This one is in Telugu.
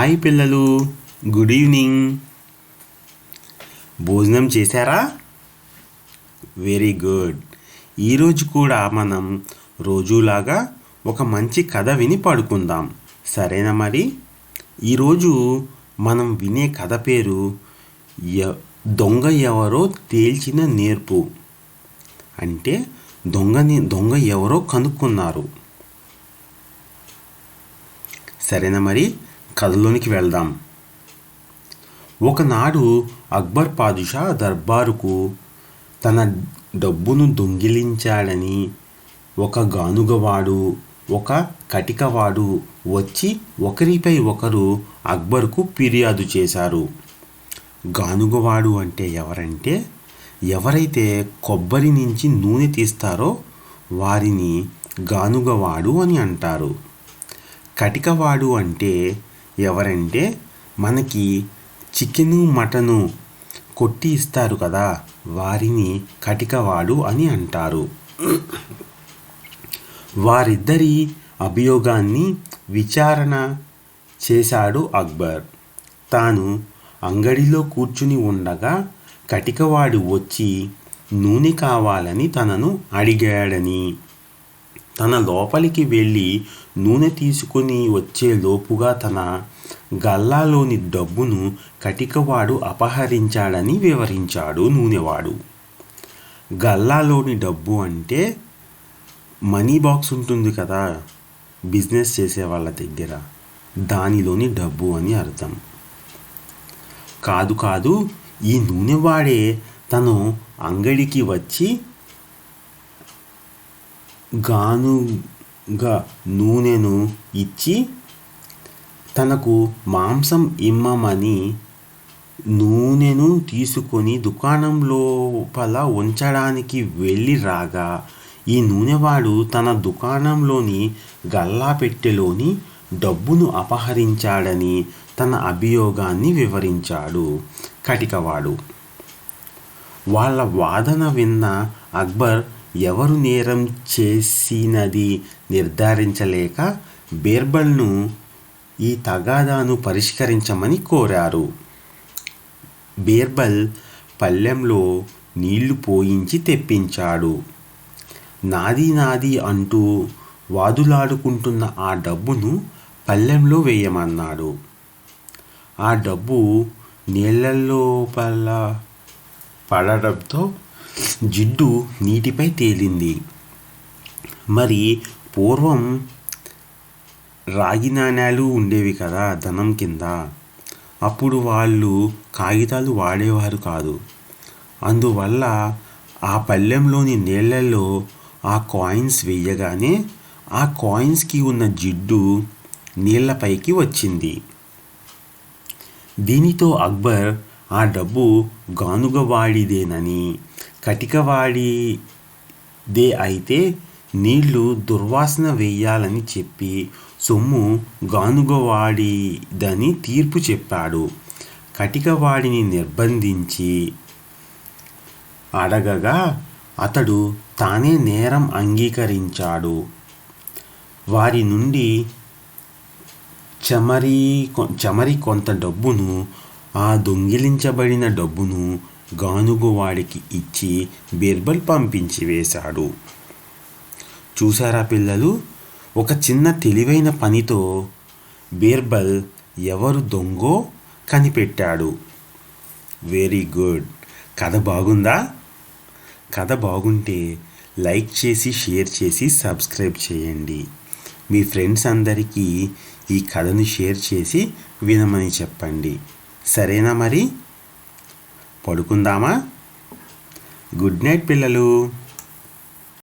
హాయ్ పిల్లలు, గుడ్ ఈవినింగ్. భోజనం చేశారా? Very good. ఈరోజు కూడా మనం రోజులాగా ఒక మంచి కథ విని పడుకుందాం, సరేనా? మరి ఈరోజు మనం వినే కథ పేరు దొంగ ఎవరో తేల్చిన నేర్పు. అంటే దొంగ ఎవరో కనుక్కున్నారు. సరేనా? మరి కథలోనికి వెళ్దాం. ఒకనాడు అక్బర్ పాదుషా దర్బారుకు తన డబ్బును దొంగిలించాడని ఒక గానుగవాడు, ఒక కటికవాడు వచ్చి ఒకరిపై ఒకరు అక్బర్కు ఫిర్యాదు చేశారు. గానుగవాడు అంటే ఎవరైతే కొబ్బరి నుంచి నూనె తీస్తారో వారిని గానుగవాడు అని అంటారు. కటికవాడు అంటే మనకి చికెను మటను కొట్టి ఇస్తారు కదా, వారిని కటికవాడు అని అంటారు. వారిద్దరి అభియోగాన్ని విచారణ చేశాడు అక్బర్. తాను అంగడిలో కూర్చుని ఉండగా కటికవాడు వచ్చి నూనె కావాలని తనను అడిగాడని, తన లోపలికి వెళ్ళి నూనె తీసుకుని వచ్చేలోపుగా తన గల్లాలోని డబ్బును కటికవాడు అపహరించాడని వివరించాడు నూనెవాడు. గల్లాలోని డబ్బు అంటే మనీ బాక్స్ ఉంటుంది కదా బిజినెస్ చేసే వాళ్ళ దగ్గర, దానిలోని డబ్బు అని అర్థం. కాదు, ఈ నూనెవాడే తను అంగడికి వచ్చి గానుగ నూనెను ఇచ్చి తనకు మాంసం ఇమ్మమని నూనెను తీసుకొని దుకాణం లోపల ఉంచడానికి వెళ్ళి రాగా ఈ నూనెవాడు తన దుకాణంలోని గల్లాపెట్టెలోని డబ్బును అపహరించాడని తన అభియోగాన్ని వివరించాడు కటికవాడు. వాళ్ళ వాదన విన్న అక్బర్ ఎవరు నేరం చేసినది నిర్ధారించలేక బీర్బల్ను ఈ తగాదాను పరిష్కరించమని కోరారు. బీర్బల్ పళ్ళెంలో నీళ్లు పోయించి తెప్పించాడు. నాది అంటూ వాదులాడుకుంటున్న ఆ డబ్బును పళ్ళెంలో వేయమన్నాడు. ఆ డబ్బు నీళ్ళలోపల పడడంతో జిడ్డు నీటిపై తేలింది. మరి పూర్వం రాగి నాణేలు ఉండేవి కదా ధనం కింద. అప్పుడు వాళ్ళు కాగితాలు వాడేవారు కాదు. అందువల్ల ఆ పళ్ళెంలోని నీళ్ళల్లో ఆ కాయిన్స్ వేయగానే ఆ కాయిన్స్కి ఉన్న జిడ్డు నీళ్లపైకి వచ్చింది. దీనితో అక్బర్ ఆ డబ్బు గానుగవాడిదేనని, కటికవాడిదే అయితే నీళ్లు దుర్వాసన వేయాలని చెప్పి సొమ్ము గానుగవాడిదని తీర్పు చెప్పాడు. కటికవాడిని నిర్బంధించి అడగగా అతడు తానే నేరం అంగీకరించాడు. వారి నుండి చెమరి కొంత డబ్బును, ఆ దొంగిలించబడిన డబ్బును గానుగవాడికి ఇచ్చి బీర్బల్ పంపించి వేశాడు. చూసారా పిల్లలు, ఒక చిన్న తెలివైన పనితో బీర్బల్ ఎవరు దొంగో కనిపెట్టాడు. Very good. కథ బాగుందా? కథ బాగుంటే లైక్ చేసి, షేర్ చేసి, సబ్స్క్రైబ్ చేయండి. మీ ఫ్రెండ్స్ అందరికీ ఈ కథను షేర్ చేసి వినమని చెప్పండి, సరేనా? మరి పడుకుందామా? గుడ్ నైట్ పిల్లలు.